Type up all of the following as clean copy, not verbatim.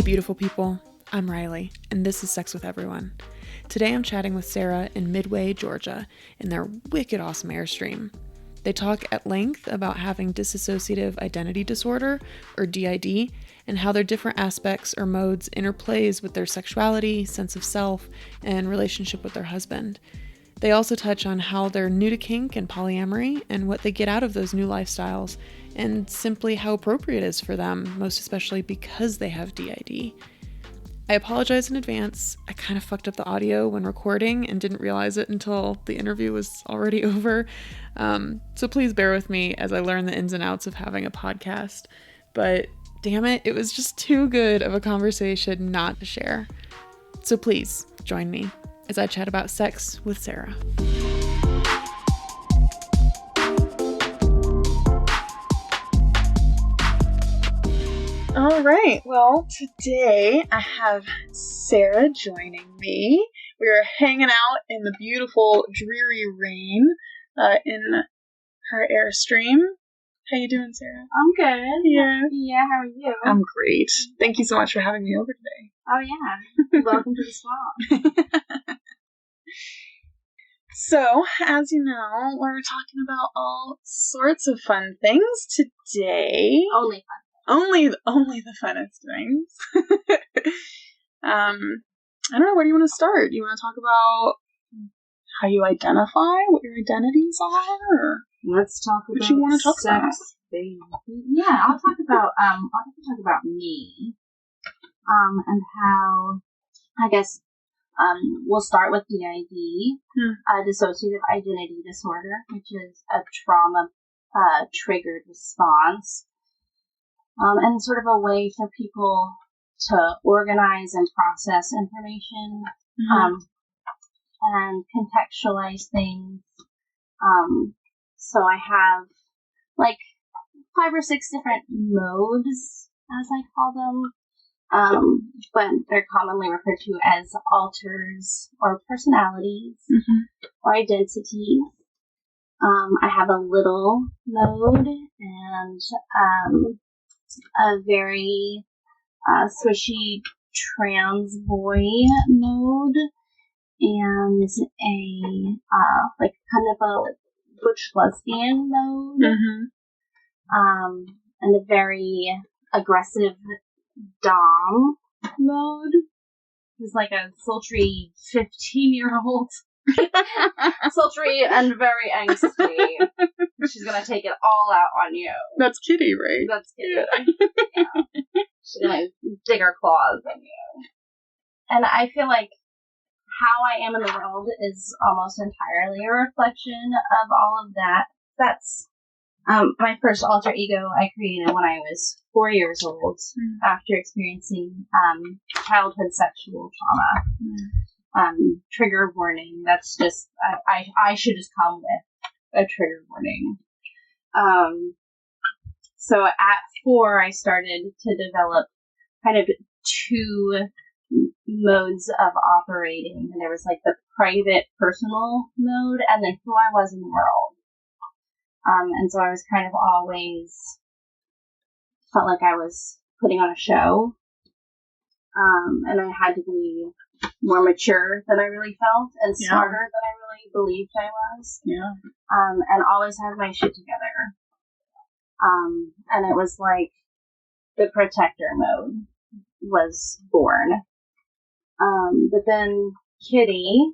Hey beautiful people, I'm Riley, and this is Sex with Everyone. Today I'm chatting with Sarah in Midway, Georgia, in their wicked awesome Airstream. They talk at length about having dissociative identity disorder, or DID, and how their different aspects or modes interplays with their sexuality, sense of self, and relationship with their husband. They also touch on how they're new to kink and polyamory and what they get out of those new lifestyles, and simply how appropriate it is for them, most especially because they have DID. I apologize in advance. I kind of fucked up the audio when recording and didn't realize it until the interview was already over. So please bear with me as I learn the ins and outs of having a podcast. But damn it was just too good of a conversation not to share. So please join me as I chat about sex with Sarah. All right, well, today I have Sarah joining me. We are hanging out in the beautiful, dreary rain in her Airstream. How you doing, Sarah? I'm good. Yeah. Yeah, how are you? I'm great. Thank you so much for having me over today. Oh, yeah. Welcome to the swamp. So, as you know, we're talking about all sorts of fun things today. Only fun. Only the funnest things. I don't know, where do you want to start? Do you want to talk about how you identify, what your identities are? Or let's talk about what you want to talk sex, about? baby. Yeah, I'll talk about me. And how, I guess, we'll start with DID, dissociative identity disorder, which is a trauma triggered response. And sort of a way for people to organize and process information, and contextualize things. So I have like 5 or 6 different modes, as I call them, but they're commonly referred to as alters or personalities or identities. I have a little mode and a very swishy trans boy mode, and a like kind of a butch lesbian mode, and a very aggressive dom mode. He's like a sultry 15-year-old. Sultry and very angsty. She's gonna take it all out on you. That's Kitty, right? That's Kitty. Yeah. She's gonna dig her claws in you. And I feel like how I am in the world is almost entirely a reflection of all of that. That's my first alter ego I created when I was 4 years old, after experiencing childhood sexual trauma. Trigger warning. That's just, I should just come with a trigger warning. So at 4, I started to develop kind of 2 modes of operating. And there was like the private, personal mode, and then who I was in the world. And so I was kind of always felt like I was putting on a show. And I had to be more mature than I really felt, and smarter than I really believed I was. Yeah. And always had my shit together. And it was like the protector mode was born. But then Kitty,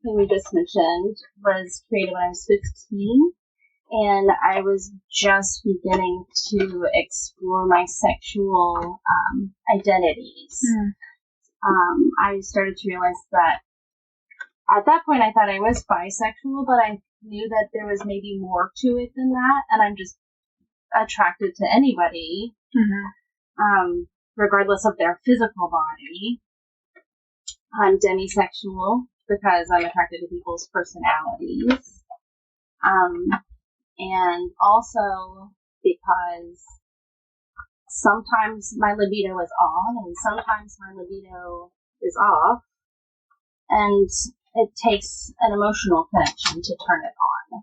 who we just mentioned, was created when I was 15, and I was just beginning to explore my sexual identities. I started to realize that at that point I thought I was bisexual, but I knew that there was maybe more to it than that, and I'm just attracted to anybody, regardless of their physical body. I'm demisexual because I'm attracted to people's personalities, and also because sometimes my libido is on, and sometimes my libido is off, and it takes an emotional connection to turn it on.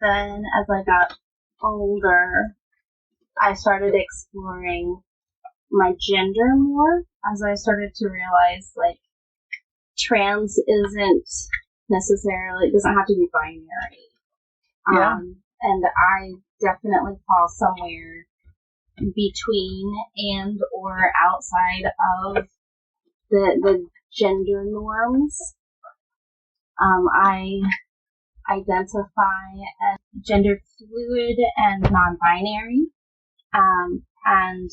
Then, as I got older, I started exploring my gender more as I started to realize, like, trans isn't necessarily, it doesn't have to be binary. Yeah. And I definitely fall somewhere between and or outside of the gender norms. I identify as gender fluid and non-binary, and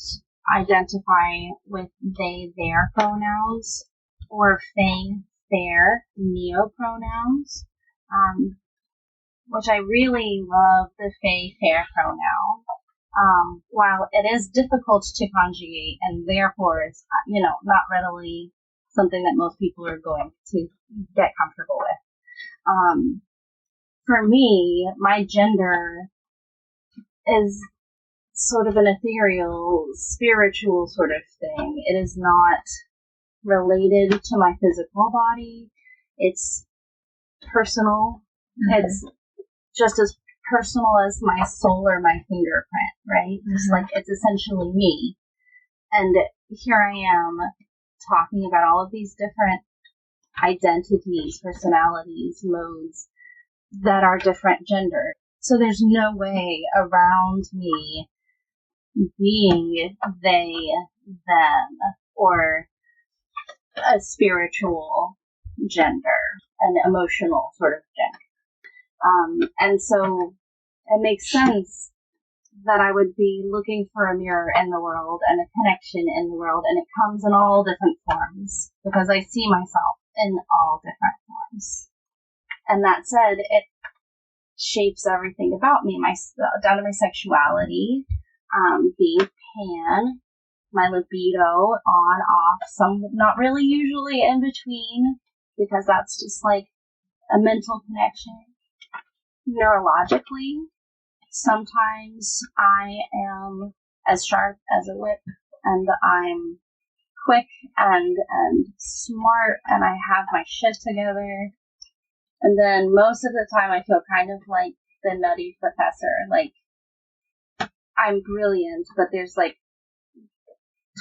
identify with they, their pronouns, or they, their neopronouns, which I really love the they, their pronoun. While it is difficult to conjugate and therefore it's, not readily something that most people are going to get comfortable with. For me, my gender is sort of an ethereal, spiritual sort of thing. It is not related to my physical body. It's personal. Mm-hmm. It's just as personal as my soul or my fingerprint, right? Mm-hmm. Just like it's essentially me. And here I am talking about all of these different identities, personalities, modes that are different gender. So there's no way around me being they, them, or a spiritual gender, an emotional sort of gender. And so it makes sense that I would be looking for a mirror in the world and a connection in the world, and it comes in all different forms because I see myself in all different forms. And that said, it shapes everything about me, down to my sexuality, being pan, my libido, on, off, some not really usually in between, because that's just like a mental connection. Neurologically, sometimes I am as sharp as a whip, and I'm quick and smart, and I have my shit together. And then most of the time I feel kind of like the nutty professor. Like, I'm brilliant, but there's like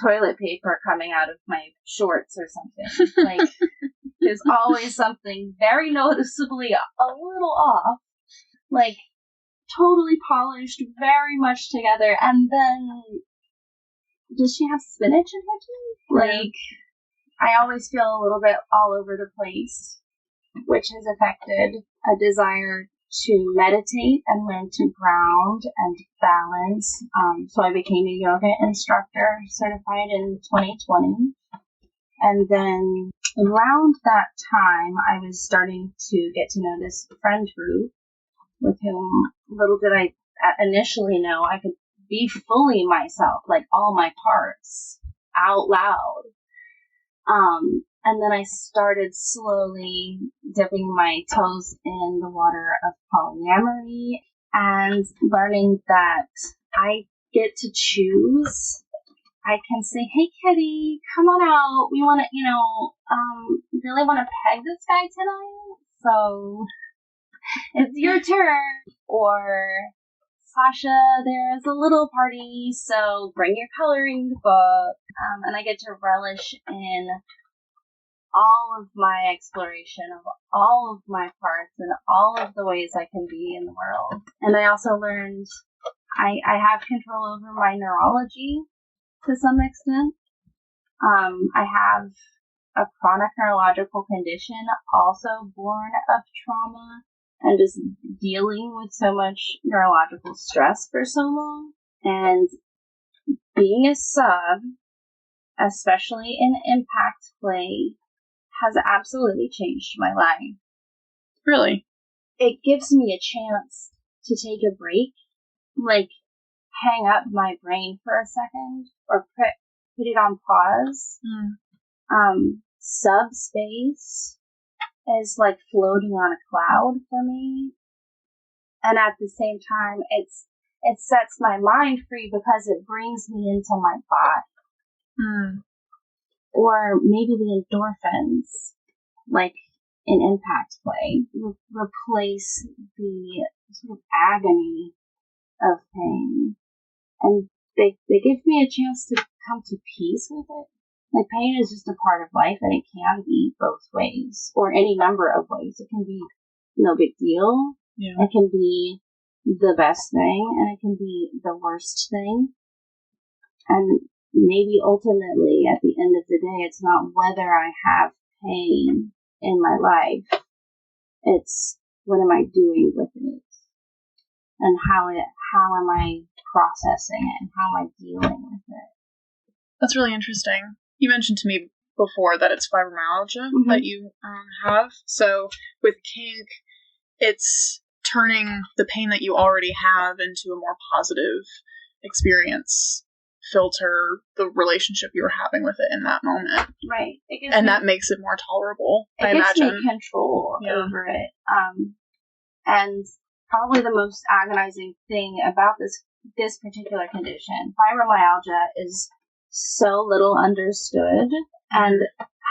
toilet paper coming out of my shorts or something. Like, there's always something very noticeably a little off. Like, totally polished, very much together. And then, does she have spinach in her tea? Like, I always feel a little bit all over the place, which has affected a desire to meditate and learn to ground and balance. So I became a yoga instructor, certified in 2020. And then around that time, I was starting to get to know this friend group with whom, little did I initially know, I could be fully myself, like all my parts, out loud. And then I started slowly dipping my toes in the water of polyamory and learning that I get to choose. I can say, hey, kitty, come on out. We want to, really want to peg this guy tonight. So it's your turn. Or, Sasha, there's a little party, so bring your coloring book. And I get to relish in all of my exploration of all of my parts and all of the ways I can be in the world. And I also learned I have control over my neurology to some extent. I have a chronic neurological condition, also born of trauma and just dealing with so much neurological stress for so long. And being a sub, especially in impact play, has absolutely changed my life. Really? It gives me a chance to take a break, like hang up my brain for a second, or put it on pause. Subspace is like floating on a cloud for me. And at the same time, it sets my mind free because it brings me into my body. Or maybe the endorphins, like in impact play, replace the sort of agony of pain. And they give me a chance to come to peace with it. Like, pain is just a part of life, and it can be both ways, or any number of ways. It can be no big deal. Yeah. It can be the best thing, and it can be the worst thing. And maybe ultimately, at the end of the day, it's not whether I have pain in my life. It's what am I doing with it, and how am I processing it, and how am I dealing with it. That's really interesting. You mentioned to me before that it's fibromyalgia that you have. So with kink, it's turning the pain that you already have into a more positive experience, filter the relationship you're having with it in that moment. Right. And that makes it more tolerable, I imagine. It gives me control over it. And probably the most agonizing thing about this particular condition, fibromyalgia, is so little understood and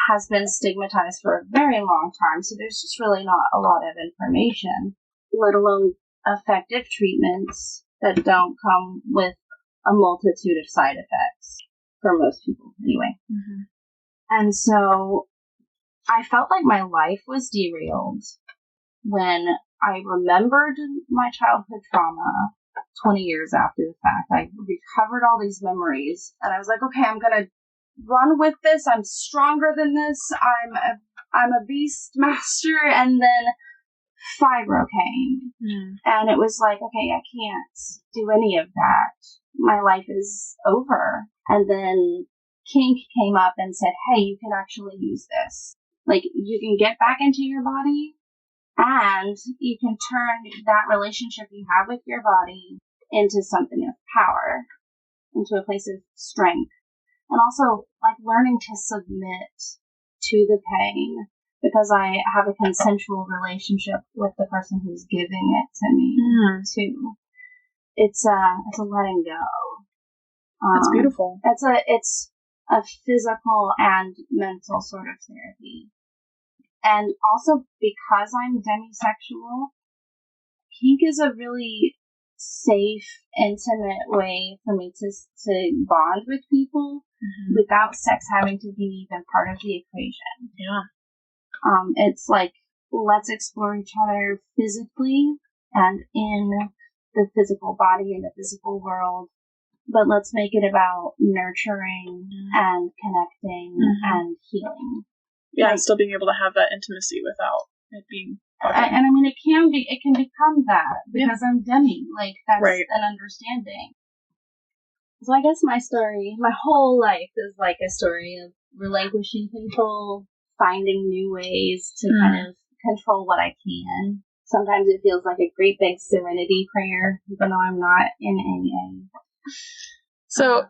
has been stigmatized for a very long time. So there's just really not a lot of information, let alone effective treatments that don't come with a multitude of side effects for most people anyway. And so I felt like my life was derailed when I remembered my childhood trauma 20 years after the fact. I recovered all these memories, and I was like, okay, I'm going to run with this. I'm stronger than this. I'm a beast master. And then fibro came, and it was like, okay, I can't do any of that. My life is over. And then kink came up and said, hey, you can actually use this. Like, you can get back into your body, and you can turn that relationship you have with your body into something of power, into a place of strength. And also, like, learning to submit to the pain, because I have a consensual relationship with the person who's giving it to me, too. It's a letting go. That's beautiful. It's a physical and mental sort of therapy. And also, because I'm demisexual, kink is a really safe, intimate way for me to bond with people without sex having to be even part of the equation. Yeah. It's like, let's explore each other physically and in the physical body, in the physical world, but let's make it about nurturing and connecting and healing. Yeah, like, still being able to have that intimacy without it being. And I mean, it can become that because I'm demi. Like, that's an understanding. So I guess my story, my whole life is like a story of relinquishing control, finding new ways to kind of control what I can. Sometimes it feels like a great big serenity prayer, even though I'm not in AA. So,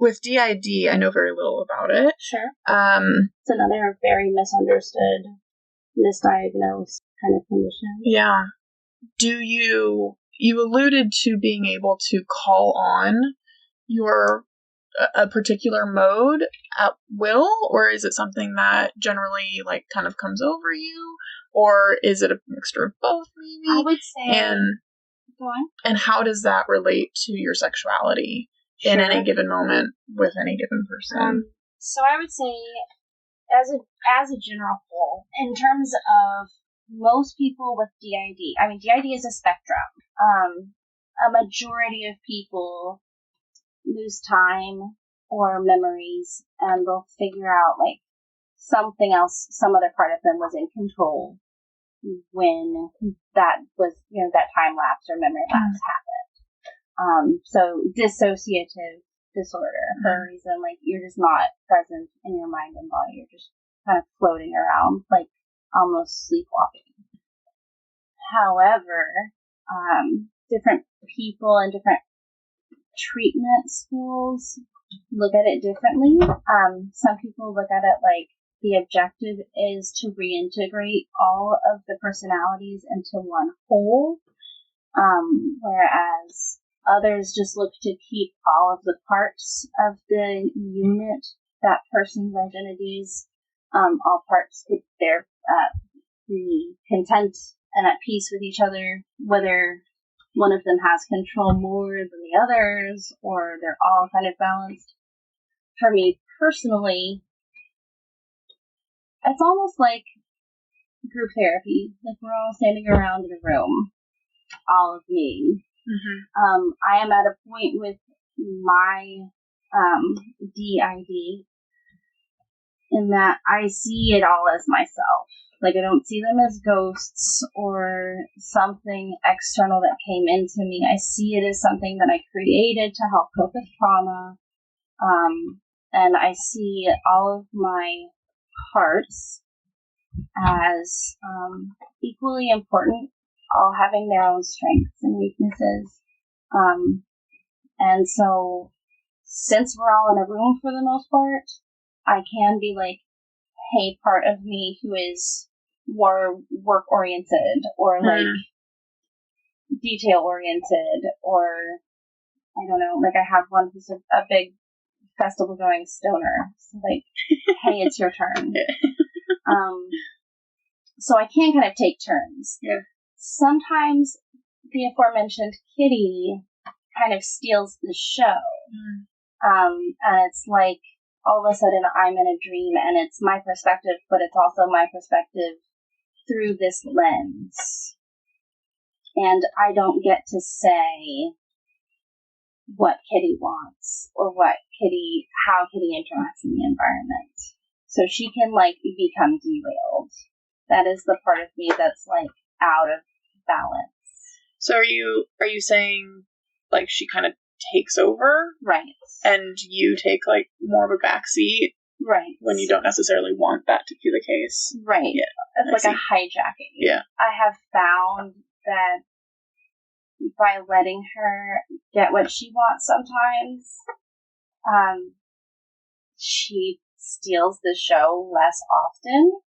with DID, I know very little about it. Sure. It's another very misunderstood, misdiagnosed kind of condition. Yeah. You alluded to being able to call on a particular mode at will, or is it something that generally, like, kind of comes over you, or is it a mixture of both, maybe? I would say. Go on. And how does that relate to your sexuality in any given moment with any given person? So I would say, as a general whole, in terms of most people with DID, I mean, DID is a spectrum. A majority of people lose time or memories, and they'll figure out, like, something else, some other part of them was in control when that was, that time lapse or memory lapse happened. So dissociative disorder, for a reason, like, you're just not present in your mind and body. You're just kind of floating around, like, almost sleepwalking. However, different people and different treatment schools look at it differently. Some people look at it like the objective is to reintegrate all of the personalities into one whole, whereas others just look to keep all of the parts of the unit, that person's identities, all parts with their be content and at peace with each other, whether one of them has control more than the others, or they're all kind of balanced. For me personally, it's almost like group therapy. Like we're all standing around in a room, all of me. Mm-hmm. I am at a point with my DID in that I see it all as myself. Like, I don't see them as ghosts or something external that came into me. I see it as something that I created to help cope with trauma. And I see all of my parts as equally important, all having their own strengths and weaknesses. And so, since we're all in a room for the most part, I can be like, hey, part of me who is more work-oriented or like detail-oriented, or I don't know, like I have one who's a big festival-going stoner. So like, hey, it's your turn. So I can kind of take turns. Yeah. Sometimes the aforementioned kitty kind of steals the show. And it's like, all of a sudden I'm in a dream and it's my perspective, but it's also my perspective through this lens. And I don't get to say what Kitty wants or how Kitty interacts in the environment. So she can like become derailed. That is the part of me that's like out of balance. So are you saying like she kind of takes over? Right. And you take like more of a backseat? Right. When you don't necessarily want that to be the case. Right. Yeah. It's like a hijacking. Yeah. I have found that by letting her get what she wants sometimes, she steals the show less often.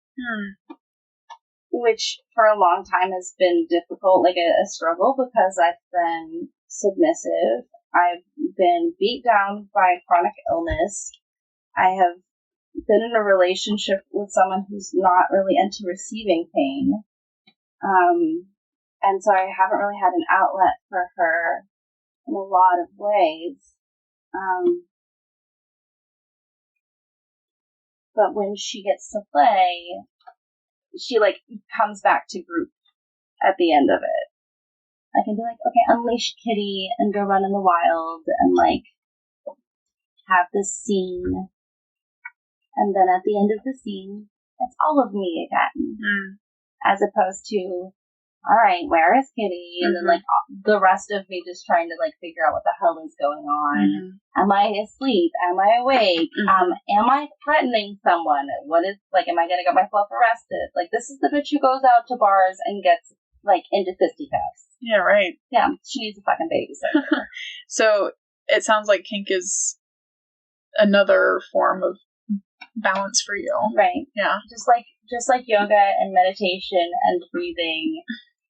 Which for a long time has been difficult, like a struggle, because I've been submissive. I've been beat down by chronic illness. I have been in a relationship with someone who's not really into receiving pain. And so I haven't really had an outlet for her in a lot of ways. But when she gets to play, she like comes back to group at the end of it. I can be like, okay, unleash Kitty and go run in the wild and like have this scene. And then at the end of the scene, it's all of me again. As opposed to, all right, where is Kitty? And then like the rest of me just trying to like figure out what the hell is going on. Am I asleep? Am I awake? Am I threatening someone? What is like, am I going to get myself arrested? Like, this is the bitch who goes out to bars and gets like into fisticuffs. Yeah, right. Yeah, she needs a fucking babysitter. So it sounds like kink is another form of balance for you. Right. Yeah. Just like yoga and meditation and breathing,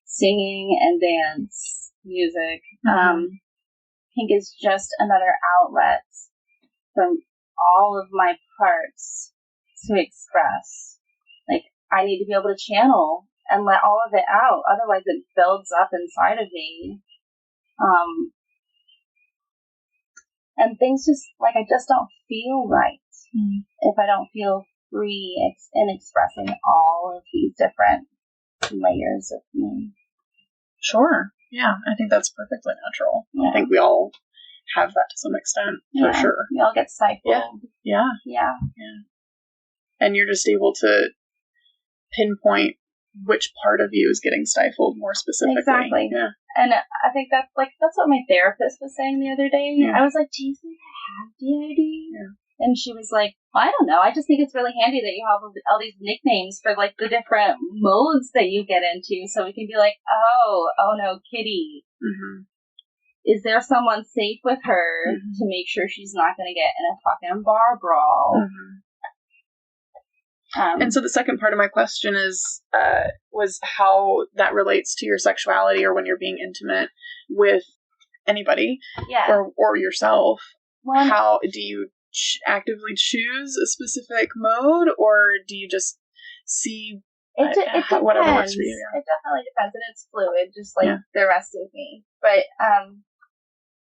singing and dance, music. Kink is just another outlet from all of my parts to express. Like, I need to be able to channel and let all of it out. Otherwise it builds up inside of me. And things just, like, I just don't feel right if I don't feel free in expressing all of these different layers of me. Sure. Yeah, I think that's perfectly natural. Yeah. I think we all have that to some extent, for sure. We all get stifled. Yeah. And you're just able to pinpoint which part of you is getting stifled more specifically. Exactly. Yeah. And I think that's what my therapist was saying the other day. Yeah. I was like, do you think I have DID? Yeah. And she was like, well, I don't know. I just think it's really handy that you have all these nicknames for like the different modes that you get into. So we can be like, oh no, Kitty. Is there someone safe with her to make sure she's not going to get in a fucking bar brawl? And so the second part of my question was how that relates to your sexuality, or when you're being intimate with anybody, or yourself. Well, how do you actively choose a specific mode, or do you just see It depends. Whatever works for you. Yeah. It definitely depends, and it's fluid, just like the rest of me. But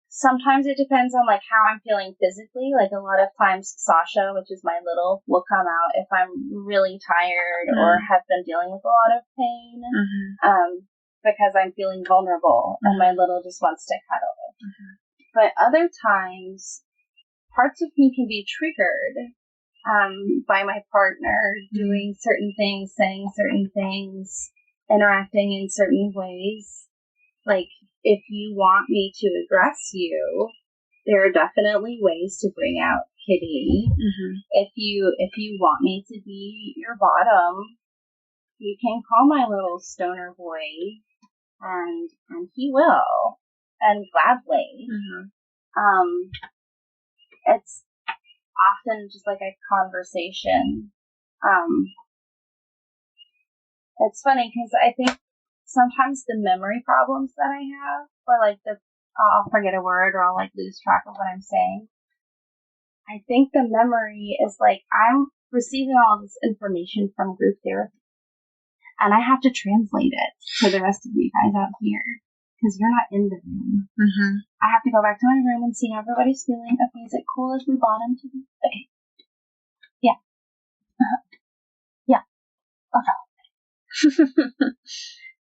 sometimes it depends on like how I'm feeling physically. Like a lot of times Sasha, which is my little, will come out if I'm really tired or have been dealing with a lot of pain, because I'm feeling vulnerable and my little just wants to cuddle. But other times, parts of me can be triggered by my partner doing certain things, saying certain things, interacting in certain ways. Like, if you want me to address you, there are definitely ways to bring out Kitty. If you want me to be your bottom, you can call my little stoner boy, and he will, and gladly. It's often just like a conversation. It's funny because I think sometimes the memory problems that I have, or like I'll forget a word or I'll like lose track of what I'm saying. I think the memory is like I'm receiving all this information from group therapy, and I have to translate it for the rest of you guys out here because you're not in the room. I have to go back to my room and see how everybody's feeling. Okay, is it cool if we bottom to the... Okay. Yeah. Yeah. Okay.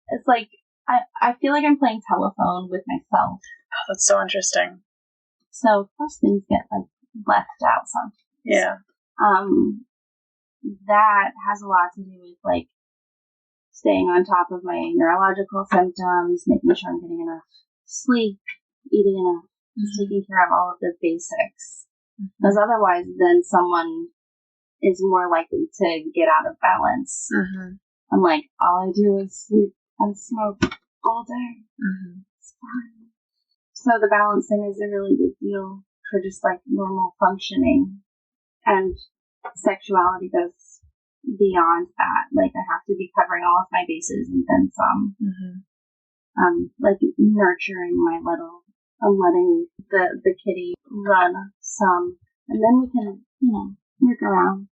It's like, I feel like I'm playing telephone with myself. Oh, that's so interesting. So, of course, things get, like, left out sometimes. Yeah. That has a lot to do with, like, staying on top of my neurological symptoms, making sure I'm getting enough sleep, eating enough, just taking care of all of the basics. Because otherwise, then someone is more likely to get out of balance. I'm like, all I do is sleep and smoke all day. It's fine. So the balancing is a really big deal for just like normal functioning. And sexuality goes beyond that. Like I have to be covering all of my bases and then some. Like nurturing my little, letting the kitty run some, and then we can, work around,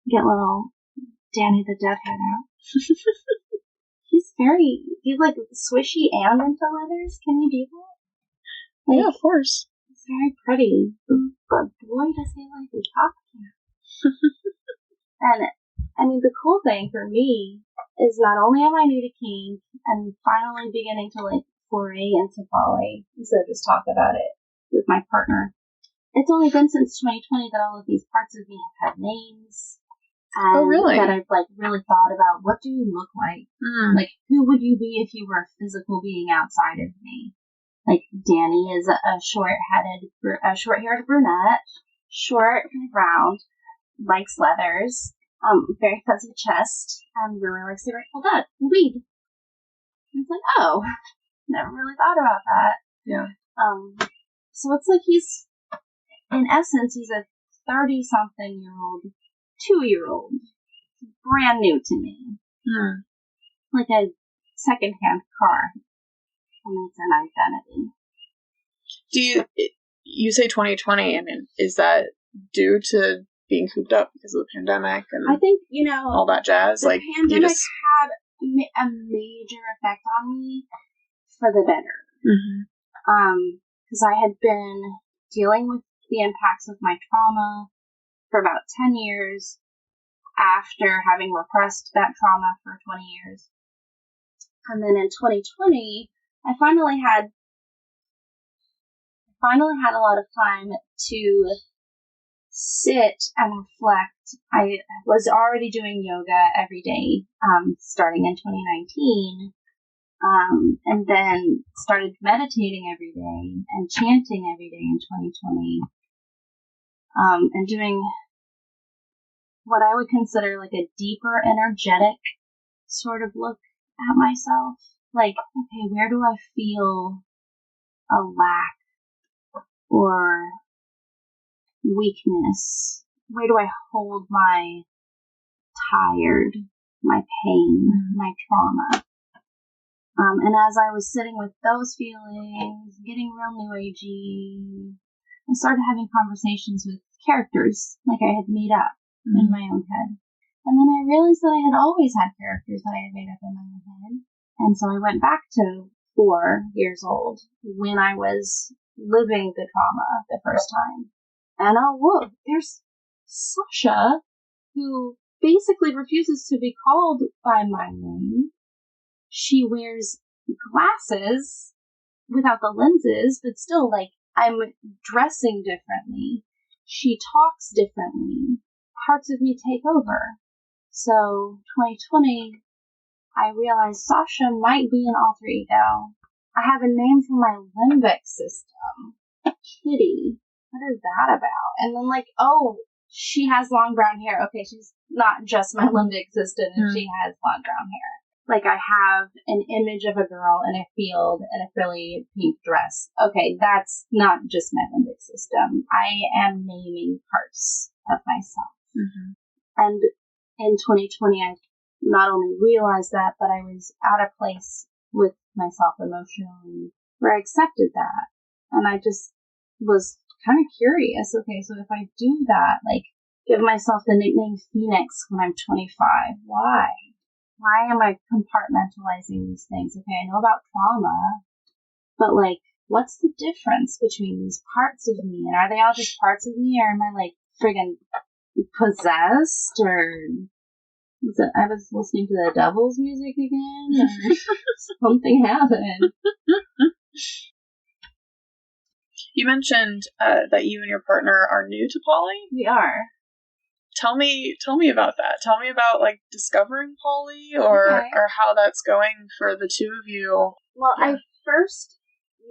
get little Danny the Deadhead out. He's like swishy and into leathers. Can you do that? Like, yeah, of course. It's very pretty, but boy, does he like to talk to. And I mean, the cool thing for me is not only am I new to kink and finally beginning to like foray into poly, so just talk about it with my partner. It's only been since 2020 that all of these parts of me have had names. And that I've like really thought about, what do you look like? Like, who would you be if you were a physical being outside of me? Like, Danny is a short-haired brunette, short and round, likes leathers, very fuzzy chest, and really likes the Grateful Dead. Weed. And it's like, oh, never really thought about that. Yeah. So it's like in essence, he's a 30-something-year-old, 2-year-old, brand new to me. Like a second-hand car. And it's an identity. You say 2020, I mean, is that due to being cooped up because of the pandemic and I think, all that jazz? The like pandemic had a major effect on me for the better. Because I had been dealing with the impacts of my trauma for about 10 years after having repressed that trauma for 20 years. And then in 2020, I finally had a lot of time to sit and reflect. I was already doing yoga every day, starting in 2019, and then started meditating every day and chanting every day in 2020, and doing what I would consider like a deeper energetic sort of look at myself. Like, okay, where do I feel a lack or weakness? Where do I hold my tired, my pain, my trauma? And as I was sitting with those feelings, getting real new agey, I started having conversations with characters like I had made up in my own head. And then I realized that I had always had characters that I had made up in my own head. And so I went back to 4 years old when I was living the trauma the first time. And oh, whoa, there's Sasha, who basically refuses to be called by my name. She wears glasses without the lenses, but still, like, I'm dressing differently. She talks differently. Parts of me take over. So, 2020, I realized Sasha might be an alter ego. I have a name for my limbic system. Kitty. What is that about? And then, like, oh, she has long brown hair. Okay, she's not just my limbic system, and she has long brown hair. Like, I have an image of a girl in a field in a frilly pink dress. Okay, that's not just my limbic system. I am naming parts of myself. Mm-hmm. And in 2020, I not only realized that, but I was at a place with myself emotionally where I accepted that. And I just was kind of curious. Okay, so if I do that, like, give myself the nickname Phoenix when I'm 25, why? Why am I compartmentalizing these things? Okay, I know about trauma, but, like, what's the difference between these parts of me? And are they all just parts of me, or am I, like, friggin' possessed? Or I was listening to the devil's music again, or something happened. You mentioned that you and your partner are new to poly. We are. Tell me about that. Tell me about, like, discovering poly, or how that's going for the two of you. Well, I first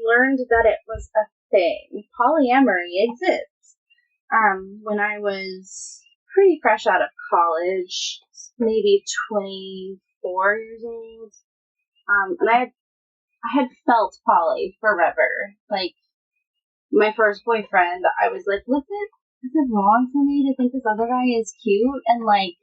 learned that it was a thing. Polyamory exists. When I was pretty fresh out of college, maybe 24 years old, and I had felt poly forever. Like, my first boyfriend, I was like, is it wrong for me to think this other guy is cute? And, like,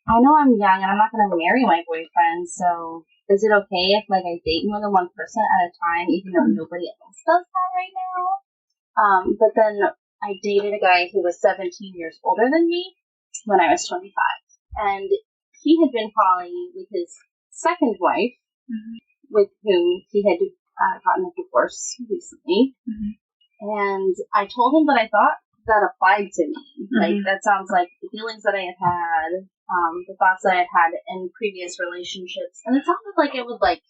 I know I'm young and I'm not going to marry my boyfriend, so is it okay if, like, I date more than one person at a time, even though nobody else does that right now? But then I dated a guy who was 17 years older than me when I was 25. And he had been poly with his second wife, with whom he had gotten a divorce recently. And I told him that I thought that applied to me. Like, that sounds like the feelings that I had, the thoughts that I had had in previous relationships. And it sounded like it would, like,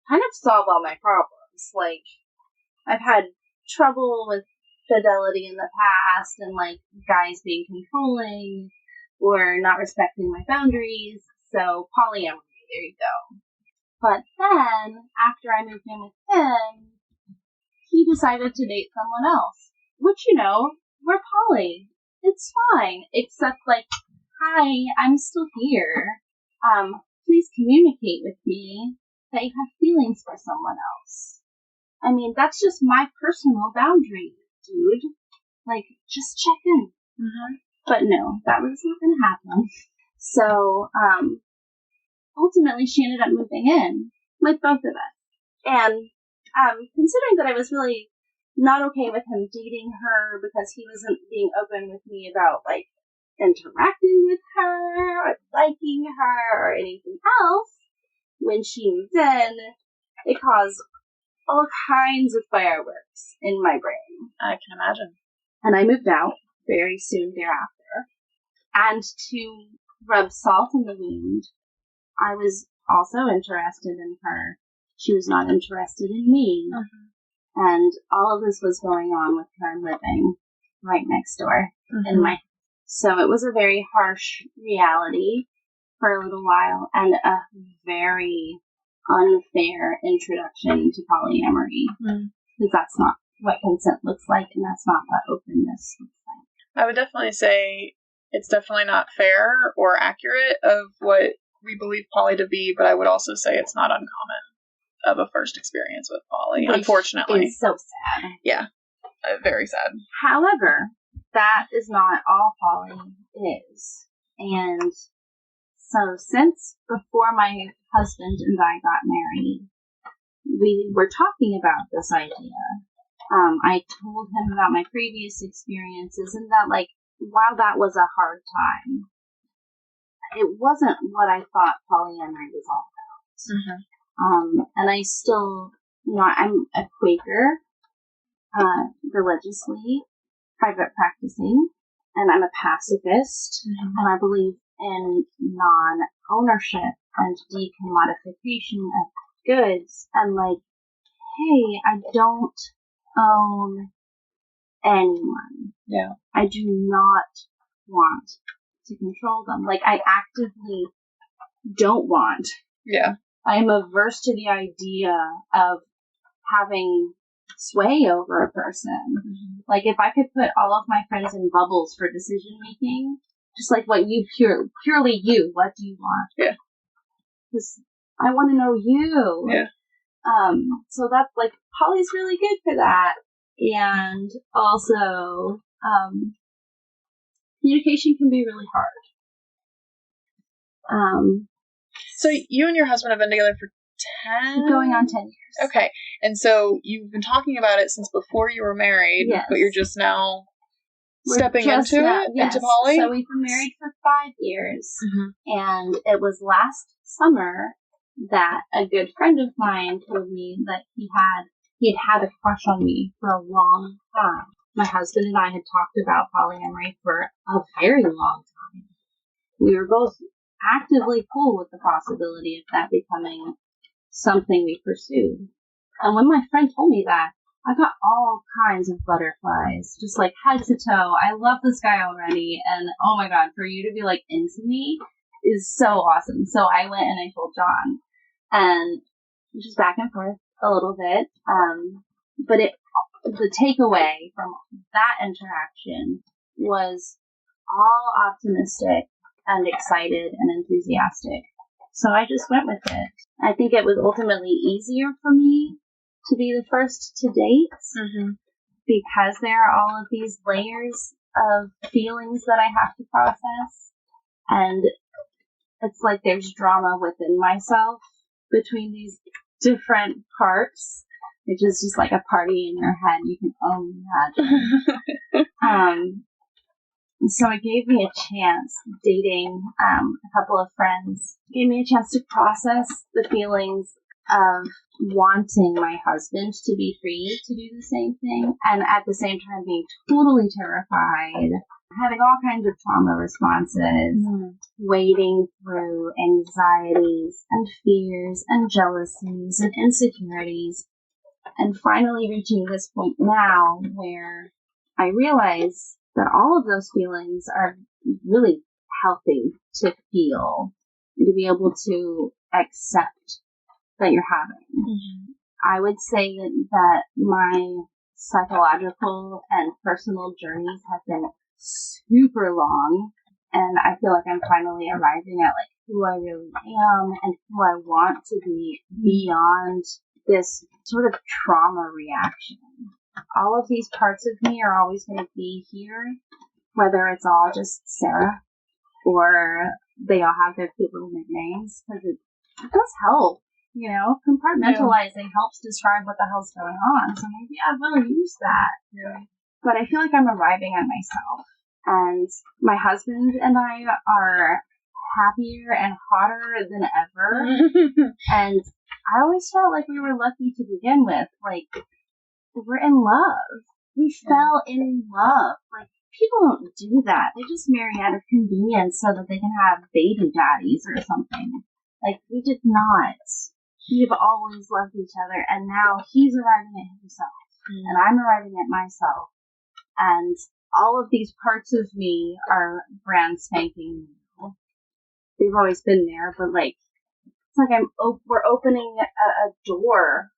kind of solve all my problems. Like, I've had trouble with fidelity in the past, and, like, guys being controlling or not respecting my boundaries. So, polyamory, there you go. But then, after I moved in with him, he decided to date someone else. Which, you know, we're poly. It's fine. Except, like, hi, I'm still here. Please communicate with me that you have feelings for someone else. I mean, that's just my personal boundary, dude. Like, just check in. But no, that was not going to happen. So, ultimately, she ended up moving in with both of us. And considering that I was really not okay with him dating her because he wasn't being open with me about, like, interacting with her or liking her or anything else, when she moved in, it caused all kinds of fireworks in my brain. I can imagine. And I moved out very soon thereafter. And to rub salt in the wound, I was also interested in her. She was not interested in me. And all of this was going on with her living right next door in my house. So it was a very harsh reality for a little while, and a very unfair introduction to polyamory. Because that's not what consent looks like, and that's not what openness looks like. I would definitely say it's definitely not fair or accurate of what we believe poly to be, but I would also say it's not uncommon of a first experience with poly, unfortunately. It's so sad. Yeah, very sad. However, that is not all poly is. And so since before my husband and I got married, we were talking about this idea. I told him about my previous experiences, and that, like, while that was a hard time, it wasn't what I thought polyamory was all about. And I still, I'm a Quaker, religiously, private practicing, and I'm a pacifist, and I believe in non-ownership and decommodification of goods, and like, hey, I don't own anyone. Yeah. I do not want to control them. Like, I actively don't want. Yeah. I am averse to the idea of having sway over a person. Like, if I could put all of my friends in bubbles for decision making, just like what you purely you, what do you want? Yeah. Because I want to know you. Yeah. So that's like, poly's really good for that. And also, communication can be really hard. So you and your husband have been together for 10? Going on 10 years. Okay. And so you've been talking about it since before you were married, yes. But you're just now into poly? So we've been married for 5 years. And it was last summer that a good friend of mine told me that he had a crush on me for a long time. My husband and I had talked about polyamory for a very long time. We were both actively cool with the possibility of that becoming something we pursued. And when my friend told me that, I got all kinds of butterflies, just like head to toe. I love this guy already, and oh my god, for you to be like into me is so awesome. So I went and I told John, and just back and forth a little bit. But the takeaway from that interaction was all optimistic and excited and enthusiastic. So I just went with it. I think it was ultimately easier for me to be the first to date because there are all of these layers of feelings that I have to process. And it's like there's drama within myself between these different parts, which is just like a party in your head you can only imagine. So it gave me a chance, dating a couple of friends, gave me a chance to process the feelings of wanting my husband to be free to do the same thing, and at the same time being totally terrified, having all kinds of trauma responses, wading through anxieties and fears and jealousies and insecurities, and finally reaching this point now where I realize that all of those feelings are really healthy to feel and to be able to accept that you're having. I would say that my psychological and personal journeys have been super long, and I feel like I'm finally arriving at like who I really am and who I want to be beyond this sort of trauma reaction. All of these parts of me are always going to be here, whether it's all just Sarah or they all have their cute little nicknames, because it does help, compartmentalizing helps describe what the hell's going on, so maybe I will use that. But I feel like I'm arriving at myself, and my husband and I are happier and hotter than ever, and I always felt like we were lucky to begin with, like, we're in love. We fell in love. Like, people don't do that. They just marry out of convenience so that they can have baby daddies or something. Like, we did not. We've always loved each other, and now he's arriving at himself, and I'm arriving at myself, and all of these parts of me are brand spanking new. They've always been there, but like, it's like we're opening a door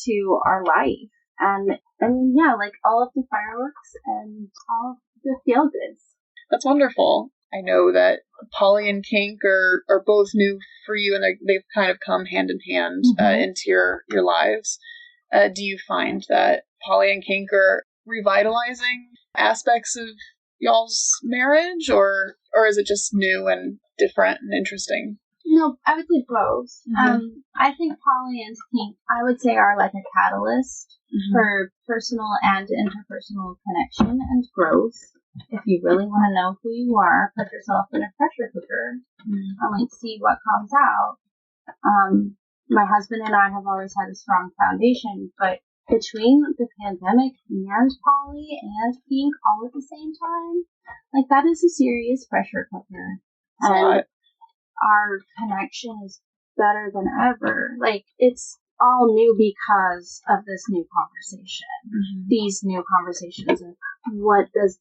to our life. And I mean, yeah, like all of the fireworks and all of the feel goods. That's wonderful. I know that poly and kink are both new for you, and they've kind of come hand in hand into your lives. Do you find that poly and kink are revitalizing aspects of y'all's marriage, or is it just new and different and interesting? No, I would say both. I think poly and kink, I would say, are like a catalyst for personal and interpersonal connection and growth. if you really want to know who you are, put yourself in a pressure cooker and like see what comes out. My husband and I have always had a strong foundation, but between the pandemic and poly and kink all at the same time, like that is a serious pressure cooker. And our connection is better than ever. Like it's all new because of this new conversation. These new conversations of what does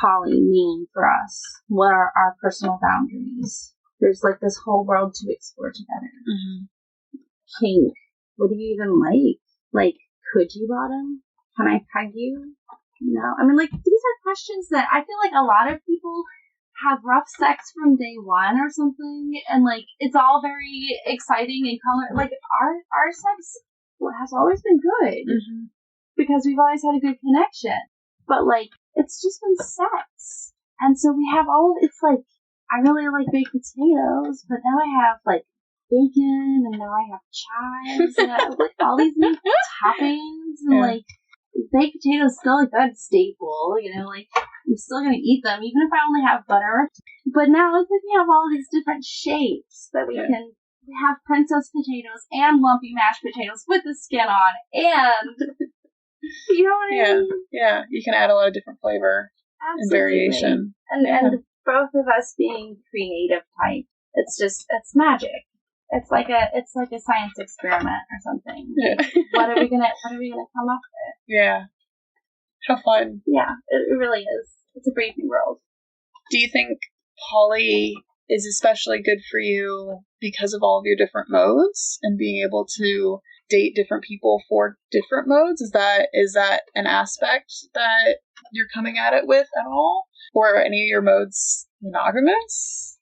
poly mean for us? What are our personal boundaries? There's like this whole world to explore together. Kink. What do you even like? Like, could you bottom? Can I peg you? No. I mean, like, these are questions that I feel like a lot of people have rough sex from day one or something, and like, it's all very exciting and color. Like, our sex has always been good because we've always had a good connection. But like, it's just been sex. And so we have it's like, I really like baked potatoes, but now I have like bacon, and now I have chives, and I have like all these new toppings, and like baked potatoes is still a good staple, you know, like I'm still gonna eat them even if I only have butter. But now it's like we have all these different shapes that we can have princess potatoes and lumpy mashed potatoes with the skin on, and you know what I mean? Yeah, you can add a lot of different flavor and variation. And both of us being creative type, it's magic. It's like a science experiment or something. Yeah. What are we gonna come up with? Yeah. How fun. Yeah, it really is. It's a brave new world. Do you think poly is especially good for you because of all of your different modes and being able to date different people for different modes? Is that an aspect that you're coming at it with at all? Or are any of your modes monogamous?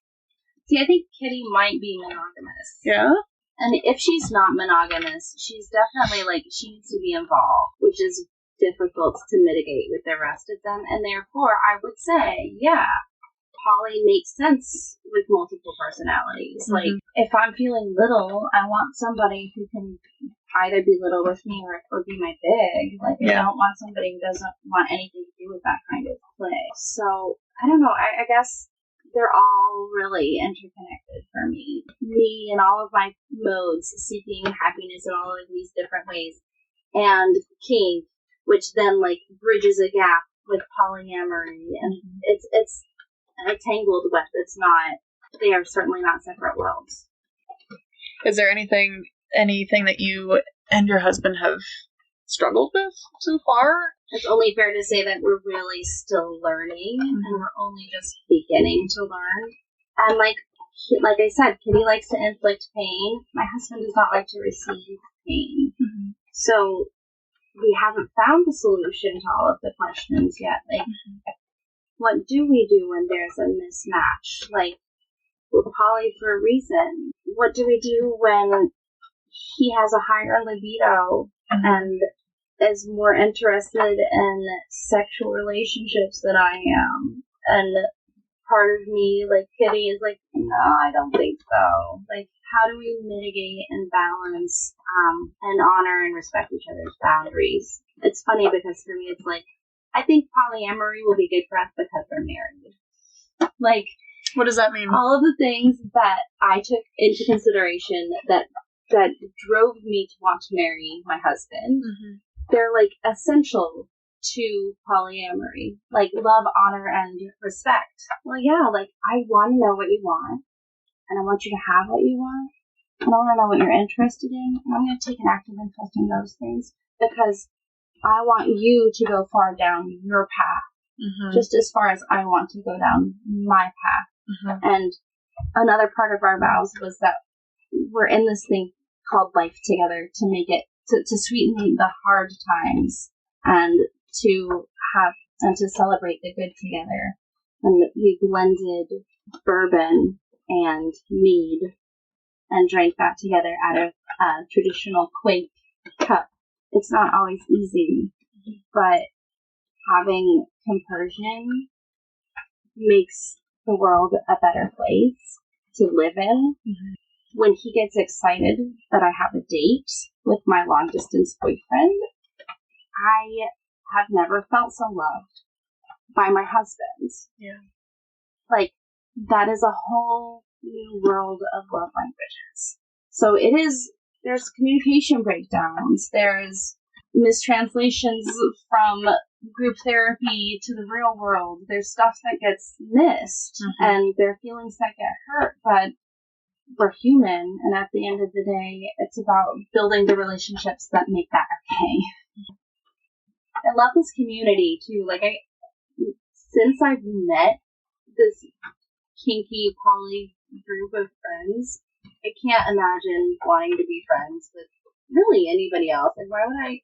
See, I think Kitty might be monogamous. Yeah? And if she's not monogamous, she's definitely like, she needs to be involved, which is difficult to mitigate with the rest of them. And therefore, I would say, yeah, poly makes sense with multiple personalities. Like, if I'm feeling little, I want somebody who can either be little with me or be my big. Like, I don't want somebody who doesn't want anything to do with that kind of play. So, I don't know. I guess they're all really interconnected for me. Me and all of my modes, seeking happiness in all of these different ways. And kink, which then, like, bridges a gap with polyamory. And it's a tangled web. It's not, they are certainly not separate worlds. Is there anything that you and your husband have struggled with so far? It's only fair to say that we're really still learning, and we're only just beginning to learn. And like I said, Kitty likes to inflict pain. My husband does not like to receive pain. So we haven't found the solution to all of the questions yet. Like, what do we do when there's a mismatch? Like, we're poly for a reason. What do we do when he has a higher libido and is more interested in sexual relationships than I am? And part of me, like Kitty, is like, no, I don't think so. Like, how do we mitigate and balance and honor and respect each other's boundaries? It's funny because for me, it's like, I think polyamory will be good for us because we're married. Like, what does that mean? All of the things that I took into consideration that drove me to want to marry my husband, they're like essential to polyamory. Like love, honor, and respect. Well, yeah, like I want to know what you want, and I want you to have what you want, and I want to know what you're interested in, and I'm going to take an active interest in those things because I want you to go far down your path, just as far as I want to go down my path. And another part of our vows was that we're in this thing called life together to make it, to sweeten the hard times and to have, and to celebrate the good together. And we blended bourbon and mead and drank that together out of a traditional quake cup. It's not always easy, but having compersion makes the world a better place to live in. When he gets excited that I have a date with my long-distance boyfriend, I have never felt so loved. by my husband. Yeah. Like, that is a whole new world of love languages. So there's communication breakdowns, there's mistranslations from group therapy to the real world, there's stuff that gets missed, and there are feelings that get hurt, but we're human, and at the end of the day, it's about building the relationships that make that okay. I love this community, too. Like, since I've met this kinky poly group of friends, I can't imagine wanting to be friends with really anybody else. And why would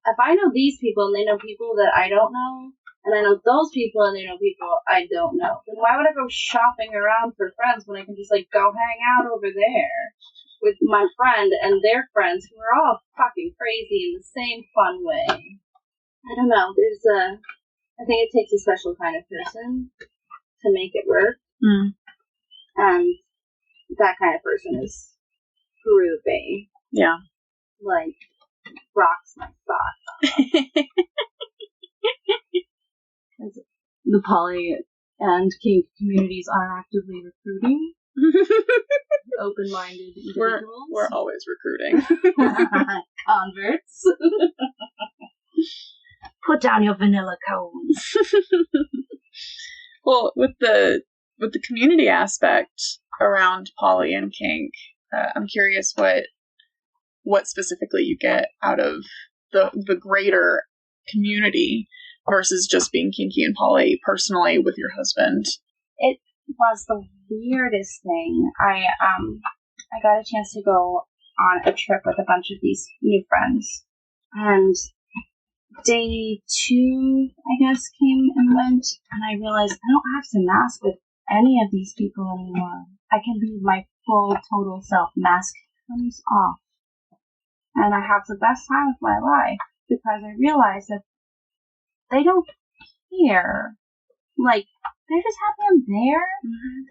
if I know these people and they know people that I don't know, and I know those people and they know people I don't know, then why would I go shopping around for friends when I can just, like, go hang out over there with my friend and their friends who are all fucking crazy in the same fun way? I don't know. I think it takes a special kind of person to make it work. And that kind of person is groovy. Yeah. Like, rocks my socks off. The poly and kink communities are actively recruiting open-minded individuals. We're always recruiting. Converts. Put down your vanilla cones. Well, with the community aspect around poly and kink, I'm curious what specifically you get out of the greater community versus just being kinky and poly personally with your husband. It was the weirdest thing. I got a chance to go on a trip with a bunch of these new friends, and day 2, I guess, came and went, and I realized I don't have to mask with any of these people anymore. I can be my full, total self. Mask comes off. And I have the best time of my life because I realized that they don't care. Like, they're just happy I'm there.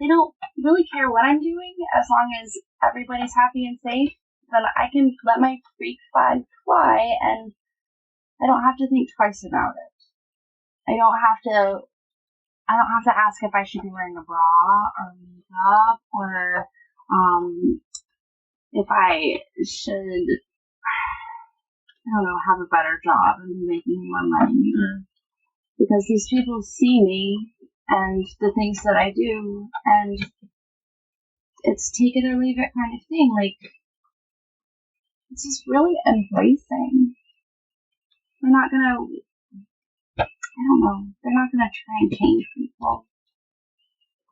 They don't really care what I'm doing as long as everybody's happy and safe. Then I can let my freak flag fly, and I don't have to think twice about it. I don't have to ask if I should be wearing a bra or makeup, or if I should, I don't know, have a better job and be making more money. Because these people see me and the things that I do, and it's take it or leave it kind of thing. Like, it's just really embracing. They're not gonna, I don't know, they're not gonna try and change people.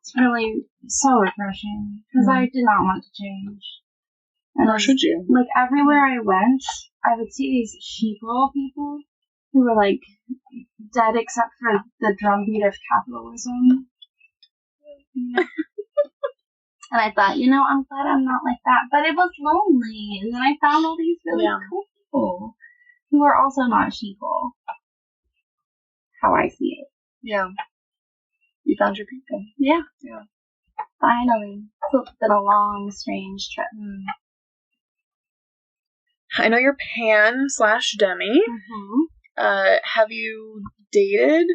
It's really so refreshing, because I did not want to change. And nor should you. Like, everywhere I went, I would see these sheeple people who were, like, dead except for the drumbeat of capitalism. And I thought, I'm glad I'm not like that. But it was lonely. And then I found all these really cool people who are also not sheeple. How I see it. Yeah. You found your people. Yeah. Yeah. Finally. It's been a long, strange trip. I know you're pan/demi. Have you dated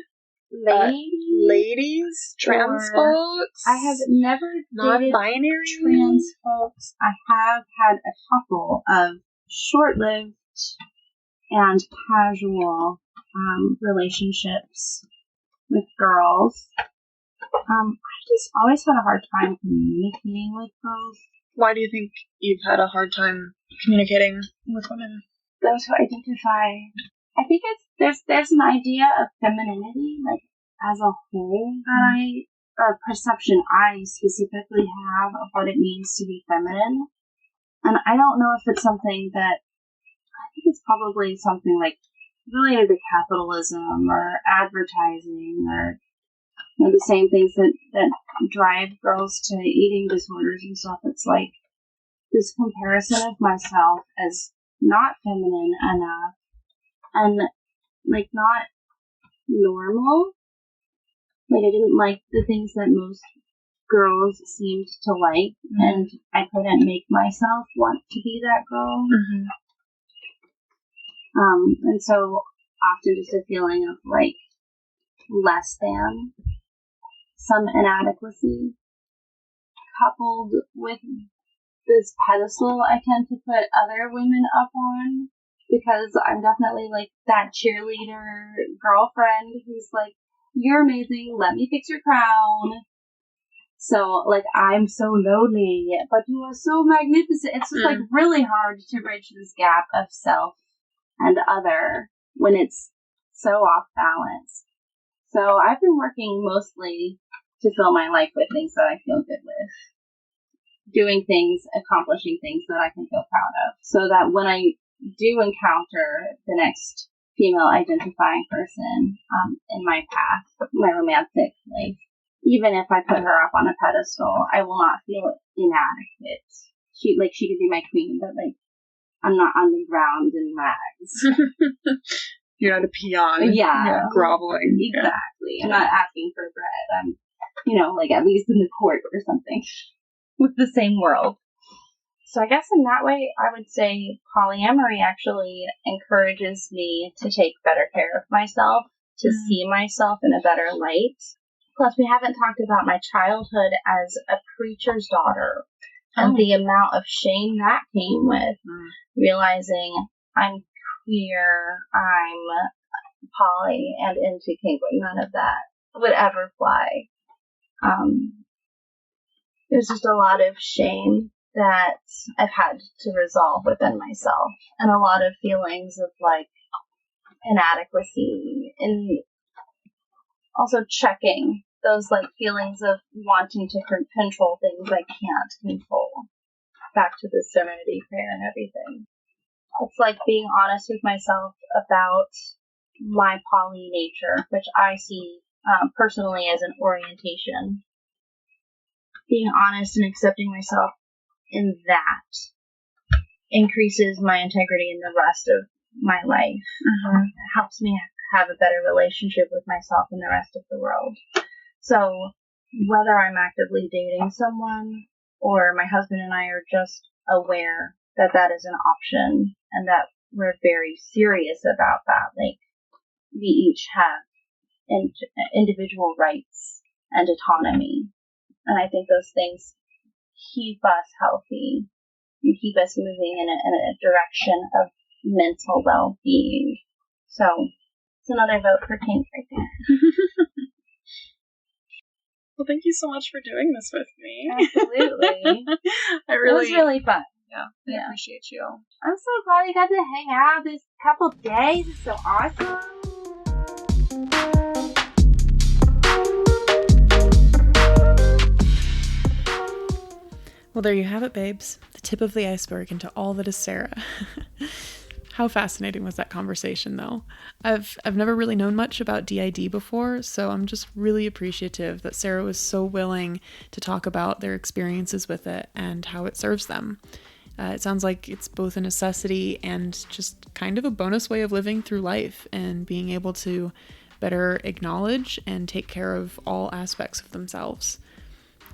ladies? Trans folks? I have never dated non-binary trans folks. I have had a couple of short-lived and casual relationships with girls. I just always had a hard time communicating with girls. Why do you think you've had a hard time communicating with women? Those who identify, I think there's an idea of femininity, like, as a whole, that or perception I specifically have of what it means to be feminine. And I don't know if it's something that, I think it's probably something like related to capitalism or advertising, or the same things that drive girls to eating disorders and stuff. It's like this comparison of myself as not feminine enough and, like, not normal. Like, I didn't like the things that most girls seemed to like, and I couldn't make myself want to be that girl. And so often just a feeling of, like, less than, some inadequacy, coupled with this pedestal I tend to put other women up on, because I'm definitely like that cheerleader girlfriend who's like, you're amazing, let me fix your crown. So, like, I'm so lonely, but you are so magnificent. It's just, like, really hard to bridge this gap of self and other when it's so off balance. So, I've been working mostly to fill my life with things that I feel good with. Doing things, accomplishing things that I can feel proud of. So that when I do encounter the next female identifying person in my path, my romantic life, even if I put her up on a pedestal, I will not feel inadequate. She could be my queen, but like, I'm not on the ground in rags. You're not a peon. Yeah. Groveling. Exactly. Yeah. I'm not asking for bread. I'm, like at least in the court or something with the same world. So I guess in that way, I would say polyamory actually encourages me to take better care of myself, to see myself in a better light. Plus, we haven't talked about my childhood as a preacher's daughter and the amount of shame that came with realizing I'm queer, I'm poly, and into kink, but none of that would ever fly. There's just a lot of shame that I've had to resolve within myself, and a lot of feelings of like inadequacy, and also checking those like feelings of wanting to control things I can't control. Back to the serenity prayer and everything. It's like being honest with myself about my poly nature, which I see personally as an orientation. Being honest and accepting myself in that increases my integrity in the rest of my life. It helps me have a better relationship with myself and the rest of the world. So whether I'm actively dating someone or my husband and I are just aware that that is an option and that we're very serious about that, like we each have individual rights and autonomy. And I think those things keep us healthy and keep us moving in a direction of mental well-being. So it's another vote for kink right there. Well, thank you so much for doing this with me. Absolutely. It was really fun. Yeah, I appreciate you. I'm so glad we got to hang out this couple days. It's so awesome. Well, there you have it, babes. The tip of the iceberg into all that is Sarah. How fascinating was that conversation, though? I've never really known much about DID before, so I'm just really appreciative that Sarah was so willing to talk about their experiences with it and how it serves them. It sounds like it's both a necessity and just kind of a bonus way of living through life and being able to better acknowledge and take care of all aspects of themselves.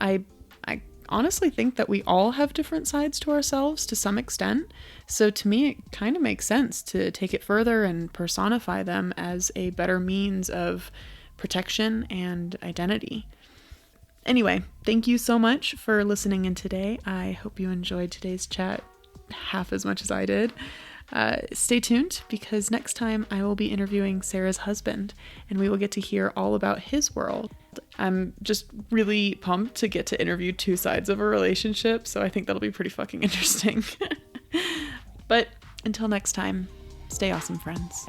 I honestly think that we all have different sides to ourselves to some extent, so to me it kind of makes sense to take it further and personify them as a better means of protection and identity. Anyway, thank you so much for listening in today. I hope you enjoyed today's chat half as much as I did. Stay tuned, because next time I will be interviewing Sarah's husband and we will get to hear all about his world. I'm just really pumped to get to interview two sides of a relationship, so I think that'll be pretty fucking interesting. But until next time, stay awesome, friends.